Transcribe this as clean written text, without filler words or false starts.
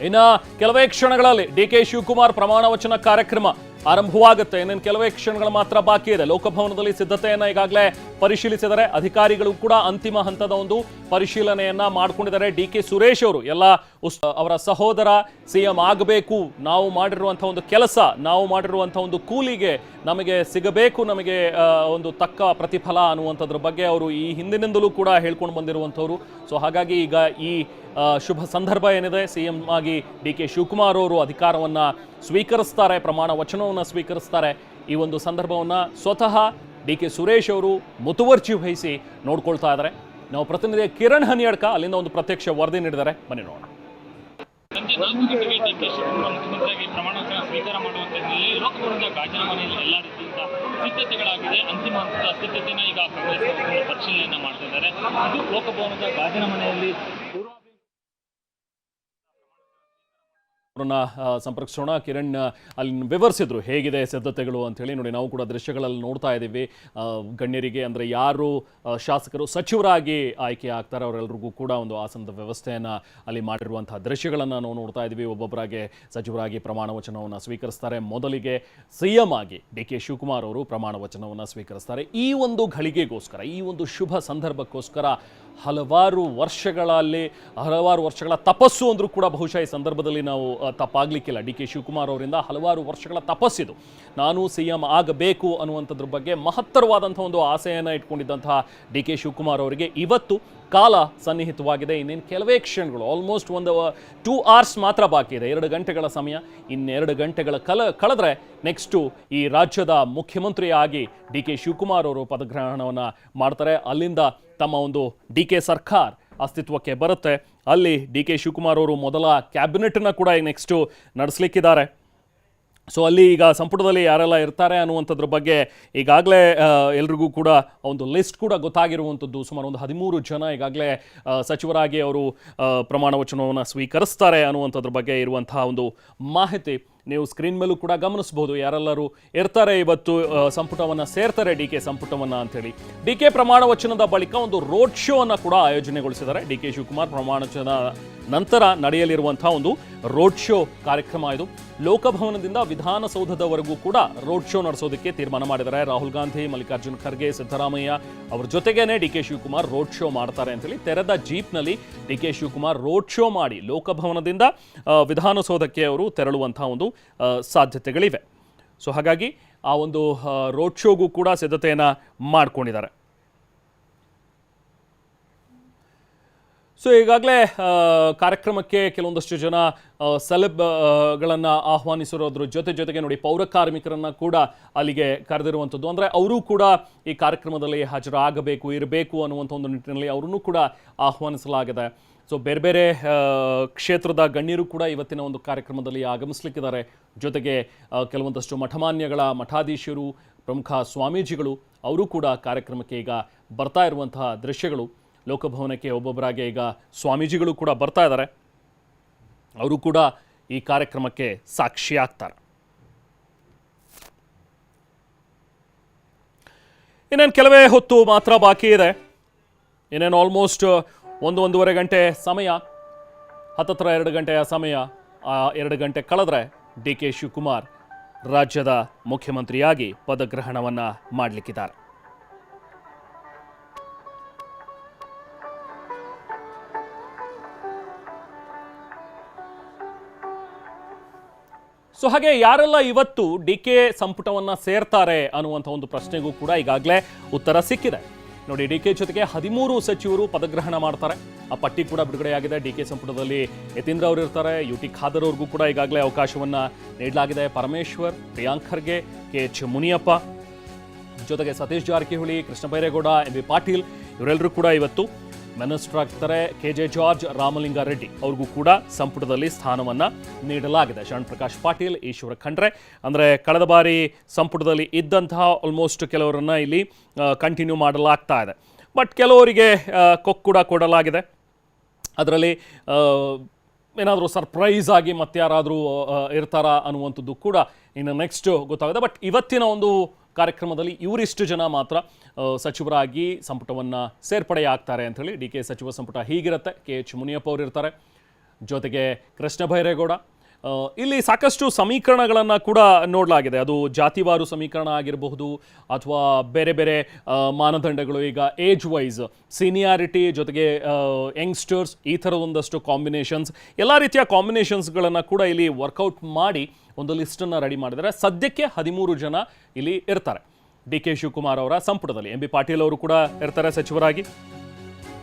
ಇನ್ನು ಕೆಲವೇ ಕ್ಷಣಗಳಲ್ಲಿ ಡಿ.ಕೆ. ಶಿವಕುಮಾರ್ ಪ್ರಮಾಣ ವಚನ ಕಾರ್ಯಕ್ರಮ ಆರಂಭವಾಗುತ್ತೆ. ಇನ್ನೇನು ಕೆಲವೇ ಕ್ಷಣಗಳು ಮಾತ್ರ ಬಾಕಿ ಇದೆ. ಲೋಕಭವನದಲ್ಲಿ ಸಿದ್ಧತೆಯನ್ನ ಈಗಾಗಲೇ ಪರಿಶೀಲಿಸಿದರೆ ಅಧಿಕಾರಿಗಳು ಕೂಡ ಅಂತಿಮ ಹಂತದ ಒಂದು ಪರಿಶೀಲನೆಯನ್ನ ಮಾಡಿಕೊಂಡಿದ್ದಾರೆ. ಡಿ.ಕೆ. ಸುರೇಶ್ ಅವರು ಎಲ್ಲ ಅವರ ಸಹೋದರ ಸಿಎಂ ಆಗಬೇಕು, ನಾವು ಮಾಡಿರುವಂತಹ ಒಂದು ಕೆಲಸ, ನಾವು ಮಾಡಿರುವಂತಹ ಒಂದು ಕೂಲಿಗೆ ನಮಗೆ ಸಿಗಬೇಕು, ನಮಗೆ ಒಂದು ತಕ್ಕ ಪ್ರತಿಫಲ ಅನ್ನುವಂಥದ್ರ ಬಗ್ಗೆ ಅವರು ಈ ಹಿಂದಿನಿಂದಲೂ ಕೂಡ ಹೇಳ್ಕೊಂಡು ಬಂದಿರುವಂಥವ್ರು. ಸೊ ಹಾಗಾಗಿ ಈಗ ಈ ಶುಭ ಸಂದರ್ಭ ಏನಿದೆ, ಸಿಎಂ ಆಗಿ ಡಿ.ಕೆ. ಶಿವಕುಮಾರ್ ಅವರು ಅಧಿಕಾರವನ್ನು ಸ್ವೀಕರಿಸ್ತಾರೆ, ಪ್ರಮಾಣ ವಚನವನ್ನು ಸ್ವೀಕರಿಸ್ತಾರೆ. ಈ ಒಂದು ಸಂದರ್ಭವನ್ನು ಸ್ವತಃ ಡಿ.ಕೆ. ಸುರೇಶ್ ಅವರು ಮುತುವರ್ಜಿ ವಹಿಸಿ ನೋಡ್ಕೊಳ್ತಾ ಇದ್ದಾರೆ. ನಾವು ಪ್ರತಿನಿಧಿ ಕಿರಣ್ ಹನಿಯಡ್ಕ ಅಲ್ಲಿಂದ ಒಂದು ಪ್ರತ್ಯಕ್ಷ ವರದಿ ನೀಡಿದ್ದಾರೆ, ಬನ್ನಿ ನೋಡೋಣ. ಸಂಜೆ 4 ಗಂಟೆಗೆ ಡಿ.ಕೆ. ಶಿವಕುಮಾರ್ ಮುಖ್ಯಮಂತ್ರಿಯಾಗಿ ಪ್ರಮಾಣ ವಚನ ಸ್ವೀಕಾರ ಮಾಡುವಂತ ಹಿನ್ನೆಲೆಯಲ್ಲಿ ಲೋಕಭವನದ ಗಾಜಿನ ಮನೆಯಲ್ಲಿ ಎಲ್ಲ ರೀತಿಯಿಂದ ಸಿದ್ಧತೆಗಳಾಗಿದೆ. ಅಂತಿಮ ಹಂತದ ಸಿದ್ಧತೆಯನ್ನು ಈಗ ಕಾಂಗ್ರೆಸ್ ಪರಿಶೀಲನೆಯನ್ನ ಮಾಡ್ತಾ ಇದ್ದಾರೆ. ಇದು ಲೋಕಭವನದ ಗಾಜಿನ ಮನೆಯಲ್ಲಿ ಸಂಪರ್ಕಿಸೋಣ. ಕಿರಣ್ ಅಲ್ಲಿ ವಿವರಿಸಿದ್ರು ಹೇಗಿದೆ ಸಿದ್ಧತೆಗಳು ಅಂತ ಹೇಳಿ. ನೋಡಿ, ನಾವು ಕೂಡ ದೃಶ್ಯಗಳಲ್ಲಿ ನೋಡ್ತಾ ಇದ್ದೀವಿ. ಗಣ್ಯರಿಗೆ ಅಂದರೆ ಯಾರು ಶಾಸಕರು ಸಚಿವರಾಗಿ ಆಯ್ಕೆ ಆಗ್ತಾರೆ ಅವರೆಲ್ಲರಿಗೂ ಕೂಡ ಒಂದು ಆಸನದ ವ್ಯವಸ್ಥೆಯನ್ನು ಅಲ್ಲಿ ಮಾಡಿರುವಂತಹ ದೃಶ್ಯಗಳನ್ನು ನಾವು ನೋಡ್ತಾ ಇದ್ದೀವಿ. ಒಬ್ಬೊಬ್ಬರಾಗಿ ಸಚಿವರಾಗಿ ಪ್ರಮಾಣ ವಚನವನ್ನು ಸ್ವೀಕರಿಸ್ತಾರೆ. ಮೊದಲಿಗೆ ಸಿಎಂ ಆಗಿ ಡಿ.ಕೆ. ಶಿವಕುಮಾರ್ ಅವರು ಪ್ರಮಾಣ ವಚನವನ್ನು ಸ್ವೀಕರಿಸ್ತಾರೆ. ಈ ಒಂದು ಘಳಿಗೆಗೋಸ್ಕರ, ಈ ಒಂದು ಶುಭ ಸಂದರ್ಭಕ್ಕೋಸ್ಕರ ಹಲವಾರು ವರ್ಷಗಳ ತಪಸ್ಸು ಅಂದರೂ ಕೂಡ ಬಹುಶಃ ಈ ಸಂದರ್ಭದಲ್ಲಿ ನಾವು ತಪ್ಪಾಗಲಿಕ್ಕಿಲ್ಲ. ಡಿ.ಕೆ. ಶಿವಕುಮಾರ್ ಅವರಿಂದ ಹಲವಾರು ವರ್ಷಗಳ ತಪಸ್ಸಿದು. ನಾನು ಸಿಎಂ ಆಗಬೇಕು ಅನ್ನುವಂಥದ್ರ ಬಗ್ಗೆ ಮಹತ್ತರವಾದಂಥ ಒಂದು ಆಸೆಯನ್ನು ಇಟ್ಕೊಂಡಿದ್ದಂತಹ ಡಿ.ಕೆ. ಶಿವಕುಮಾರ್ ಅವರಿಗೆ ಇವತ್ತು ಕಾಲ ಸನ್ನಿಹಿತವಾಗಿದೆ. ಇನ್ನೇನು ಕೆಲವೇ ಕ್ಷಣಗಳು, ಆಲ್ಮೋಸ್ಟ್ ಒಂದು 2 hours ಮಾತ್ರ ಬಾಕಿ ಇದೆ. 2 ಗಂಟೆಗಳ ಸಮಯ. ಇನ್ನೆರಡು ಗಂಟೆಗಳ ಕಳೆದ್ರೆ ನೆಕ್ಸ್ಟು ಈ ರಾಜ್ಯದ ಮುಖ್ಯಮಂತ್ರಿಯಾಗಿ ಡಿ.ಕೆ. ಶಿವಕುಮಾರ್ ಅವರು ಪದಗ್ರಹಣವನ್ನು ಮಾಡ್ತಾರೆ. ಅಲ್ಲಿಂದ ತಮ್ಮ ಒಂದು ಡಿ.ಕೆ. ಸರ್ಕಾರ್ ಅಸ್ತಿತ್ವಕ್ಕೆ ಬರುತ್ತೆ. ಅಲ್ಲಿ ಡಿ.ಕೆ. ಶಿವಕುಮಾರ್ ಅವರು ಮೊದಲ ಕ್ಯಾಬಿನೆಟ್ನ ಕೂಡ ಈಗ ನೆಕ್ಸ್ಟು ನಡೆಸಲಿಕ್ಕಿದ್ದಾರೆ. ಸೊ ಅಲ್ಲಿ ಈಗ ಸಂಪುಟದಲ್ಲಿ ಯಾರೆಲ್ಲ ಇರ್ತಾರೆ ಅನ್ನುವಂಥದ್ರ ಬಗ್ಗೆ ಈಗಾಗಲೇ ಎಲ್ರಿಗೂ ಕೂಡ ಒಂದು ಲಿಸ್ಟ್ ಕೂಡ ಗೊತ್ತಾಗಿರುವಂಥದ್ದು. ಸುಮಾರು ಒಂದು 13 ಜನ ಈಗಾಗಲೇ ಸಚಿವರಾಗಿ ಅವರು ಪ್ರಮಾಣ ವಚನವನ್ನು ಸ್ವೀಕರಿಸ್ತಾರೆ ಅನ್ನುವಂಥದ್ರ ಬಗ್ಗೆ ಇರುವಂತಹ ಒಂದು ಮಾಹಿತಿ ನೀವು ಸ್ಕ್ರೀನ್ ಮೇಲೂ ಕೂಡ ಗಮನಿಸಬಹುದು. ಯಾರೆಲ್ಲರೂ ಇರ್ತಾರೆ ಇವತ್ತು ಸಂಪುಟವನ್ನು ಸೇರ್ತಾರೆ, ಡಿ.ಕೆ. ಸಂಪುಟವನ್ನು ಅಂಥೇಳಿ. ಡಿ.ಕೆ. ಪ್ರಮಾಣ ವಚನದ ಬಳಿಕ ಒಂದು ರೋಡ್ ಶೋ ಅನ್ನು ಕೂಡ ಆಯೋಜನೆಗೊಳಿಸಿದ್ದಾರೆ. ಡಿ.ಕೆ. ಶಿವಕುಮಾರ್ ಪ್ರಮಾಣ ವಚನ ನಂತರ ನಡೆಯಲಿರುವಂತಹ ಒಂದು ರೋಡ್ ಶೋ ಕಾರ್ಯಕ್ರಮ ಇದು. ಲೋಕಭವನದಿಂದ ವಿಧಾನಸೌಧದವರೆಗೂ ಕೂಡ ರೋಡ್ ಶೋ ನಡೆಸೋದಕ್ಕೆ ತೀರ್ಮಾನ ಮಾಡಿದ್ದಾರೆ. ರಾಹುಲ್ ಗಾಂಧಿ, ಮಲ್ಲಿಕಾರ್ಜುನ್ ಖರ್ಗೆ, ಸಿದ್ದರಾಮಯ್ಯ ಅವ್ರ ಜೊತೆಗೇನೆ ಡಿ.ಕೆ. ಶಿವಕುಮಾರ್ ರೋಡ್ ಶೋ ಮಾಡ್ತಾರೆ ಅಂತೇಳಿ ತೆರೆದ ಜೀಪ್ನಲ್ಲಿ ಡಿ.ಕೆ. ಶಿವಕುಮಾರ್ ರೋಡ್ ಶೋ ಮಾಡಿ ಲೋಕಭವನದಿಂದ ವಿಧಾನಸೌಧಕ್ಕೆ ಅವರು ತೆರಳುವಂತಹ ಒಂದು ಸಾಧ್ಯತೆಗಳಿವೆ. ಸೊ ಹಾಗಾಗಿ ಆ ಒಂದು ರೋಡ್ ಶೋಗೂ ಕೂಡ ಸಿದ್ಧತೆಯನ್ನು ಮಾಡಿಕೊಂಡಿದ್ದಾರೆ. ಸೊ ಈಗಾಗಲೇ ಕಾರ್ಯಕ್ರಮಕ್ಕೆ ಕೆಲವೊಂದಷ್ಟು ಜನ ಸೆಲೆಬ್ಗಳನ್ನು ಆಹ್ವಾನಿಸಿರೋದ್ರ ಜೊತೆಗೆ ನೋಡಿ, ಪೌರ ಕಾರ್ಮಿಕರನ್ನು ಕೂಡ ಅಲ್ಲಿಗೆ ಕರೆದಿರುವಂಥದ್ದು. ಅಂದರೆ ಅವರೂ ಕೂಡ ಈ ಕಾರ್ಯಕ್ರಮದಲ್ಲಿ ಹಾಜರಾಗಬೇಕು, ಇರಬೇಕು ಅನ್ನುವಂಥ ಒಂದು ನಿಟ್ಟಿನಲ್ಲಿ ಅವರನ್ನು ಕೂಡ ಆಹ್ವಾನಿಸಲಾಗಿದೆ. ಸೊ ಬೇರೆ ಬೇರೆ ಕ್ಷೇತ್ರದ ಗಣ್ಯರು ಕೂಡ ಇವತ್ತಿನ ಒಂದು ಕಾರ್ಯಕ್ರಮದಲ್ಲಿ ಆಗಮಿಸಲಿಕ್ಕಿದ್ದಾರೆ. ಜೊತೆಗೆ ಕೆಲವೊಂದಷ್ಟು ಮಠಮಾನ್ಯಗಳ ಮಠಾಧೀಶರು, ಪ್ರಮುಖ ಸ್ವಾಮೀಜಿಗಳು ಅವರು ಕೂಡ ಕಾರ್ಯಕ್ರಮಕ್ಕೆ ಈಗ ಬರ್ತಾ ಇರುವಂತಹ ದೃಶ್ಯಗಳು. ಲೋಕಭವನಕ್ಕೆ ಒಬ್ಬೊಬ್ಬರಾಗಿ ಈಗ ಸ್ವಾಮೀಜಿಗಳು ಕೂಡ ಬರ್ತಾ ಇದ್ದಾರೆ. ಅವರು ಕೂಡ ಈ ಕಾರ್ಯಕ್ರಮಕ್ಕೆ ಸಾಕ್ಷಿಯಾಗ್ತಾರೆ. ಇನ್ನೇನು ಕೆಲವೇ ಹೊತ್ತು ಮಾತ್ರ ಬಾಕಿ ಇದೆ. ಇನ್ನೇನು ಆಲ್ಮೋಸ್ಟ್ 1-1.5 ಗಂಟೆ ಸಮಯ, ಹತ್ತತ್ರ 2 ಗಂಟೆಯ ಸಮಯ. 2 ಗಂಟೆ ಕಳೆದ್ರೆ ಡಿ.ಕೆ. ಶಿವಕುಮಾರ್ ರಾಜ್ಯದ ಮುಖ್ಯಮಂತ್ರಿಯಾಗಿ ಪದಗ್ರಹಣವನ್ನು ಮಾಡಲಿಕ್ಕಿದ್ದಾರೆ. ಸೊ ಹಾಗೆ ಯಾರೆಲ್ಲ ಇವತ್ತು ಡಿ.ಕೆ. ಸಂಪುಟವನ್ನು ಸೇರ್ತಾರೆ ಅನ್ನುವಂಥ ಒಂದು ಪ್ರಶ್ನೆಗೂ ಕೂಡ ಈಗಾಗಲೇ ಉತ್ತರ ಸಿಕ್ಕಿದೆ. ನೋಡಿ, ಡಿ.ಕೆ. ಜೊತೆಗೆ 13 ಸಚಿವರು ಪದಗ್ರಹಣ ಮಾಡ್ತಾರೆ. ಆ ಪಟ್ಟಿ ಕೂಡ ಬಿಡುಗಡೆಯಾಗಿದೆ. ಡಿ.ಕೆ. ಸಂಪುಟದಲ್ಲಿ ಯತೀಂದ್ರ ಅವರು ಇರ್ತಾರೆ. ಯು.ಟಿ. ಖಾದರ್ ಅವ್ರಿಗೂ ಕೂಡ ಈಗಾಗಲೇ ಅವಕಾಶವನ್ನು ನೀಡಲಾಗಿದೆ. ಪರಮೇಶ್ವರ್, ಪ್ರಿಯಾಂಕ್ ಖರ್ಗೆ, ಕೆ.ಎಚ್. ಮುನಿಯಪ್ಪ, ಜೊತೆಗೆ ಸತೀಶ್ ಜಾರಕಿಹೊಳಿ, ಕೃಷ್ಣ ಬೈರೇಗೌಡ, ಎಂ.ಬಿ. ಪಾಟೀಲ್ ಇವರೆಲ್ಲರೂ ಕೂಡ ಇವತ್ತು ಮಿನಿಸ್ಟರ್ ಆಗ್ತಾರೆ. ಕೆ.ಜೆ. ಜಾರ್ಜ್, ರಾಮಲಿಂಗಾರೆಡ್ಡಿ ಅವ್ರಿಗೂ ಕೂಡ ಸಂಪುಟದಲ್ಲಿ ಸ್ಥಾನವನ್ನು ನೀಡಲಾಗಿದೆ. ಶರಣ್ ಪ್ರಕಾಶ್ ಪಾಟೀಲ್, ಈಶ್ವರ ಖಂಡ್ರೆ, ಅಂದರೆ ಕಳೆದ ಬಾರಿ ಸಂಪುಟದಲ್ಲಿ ಇದ್ದಂತಹ ಆಲ್ಮೋಸ್ಟ್ ಕೆಲವರನ್ನು ಇಲ್ಲಿ ಕಂಟಿನ್ಯೂ ಮಾಡಲಾಗ್ತಾ ಇದೆ. ಬಟ್ ಕೆಲವರಿಗೆ ಕೊಕ್ ಕೂಡ ಕೊಡಲಾಗಿದೆ. ಅದರಲ್ಲಿ ಏನಾದರೂ ಸರ್ಪ್ರೈಸ್ ಆಗಿ ಮತ್ತಾರಾದರೂ ಇರ್ತಾರಾ ಅನ್ನುವಂಥದ್ದು ಕೂಡ ಇನ್ನು ನೆಕ್ಸ್ಟ್ ಗೊತ್ತಾಗಿದೆ. ಬಟ್ ಇವತ್ತಿನ ಒಂದು ಕಾರ್ಯಕ್ರಮದಲ್ಲಿ ಇವರಿಷ್ಟು ಜನ ಮಾತ್ರ ಸಚಿವರಾಗಿ ಸಂಪುಟವನ್ನು ಸೇರ್ಪಡೆಯಾಗ್ತಾರೆ ಅಂಥೇಳಿ. ಡಿ.ಕೆ. ಸಚಿವ ಸಂಪುಟ ಹೀಗಿರುತ್ತೆ. ಕೆ.ಎಚ್. ಮುನಿಯಪ್ಪ ಅವರು ಇರ್ತಾರೆ. ಜೊತೆಗೆ ಕೃಷ್ಣ ಬೈರೇಗೌಡ. ಇಲ್ಲಿ ಸಾಕಷ್ಟು ಸಮೀಕರಣಗಳನ್ನು ಕೂಡ ನೋಡಲಾಗಿದೆ. ಅದು ಜಾತಿವಾರು ಸಮೀಕರಣ ಆಗಿರಬಹುದು ಅಥವಾ ಬೇರೆ ಬೇರೆ ಮಾನದಂಡಗಳು. ಈಗ ಏಜ್ ವೈಸ್ ಸೀನಿಯಾರಿಟಿ ಜೊತೆಗೆ ಯಂಗ್ಸ್ಟರ್ಸ್, ಈ ಥರ ಒಂದಷ್ಟು ಕಾಂಬಿನೇಷನ್ಸ್, ಎಲ್ಲ ರೀತಿಯ ಕಾಂಬಿನೇಷನ್ಸ್ಗಳನ್ನು ಕೂಡ ಇಲ್ಲಿ ವರ್ಕೌಟ್ ಮಾಡಿ ಒಂದು ಲಿಸ್ಟನ್ನು ರೆಡಿ ಮಾಡಿದ್ದಾರೆ. ಸದ್ಯಕ್ಕೆ 13 ಜನ ಇಲ್ಲಿ ಇರ್ತಾರೆ ಡಿ ಕೆ ಶಿವಕುಮಾರ್ ಅವರ ಸಂಪುಟದಲ್ಲಿ. ಎಂ ಬಿ ಪಾಟೀಲ್ ಅವರು ಕೂಡ ಇರ್ತಾರೆ ಸಚಿವರಾಗಿ.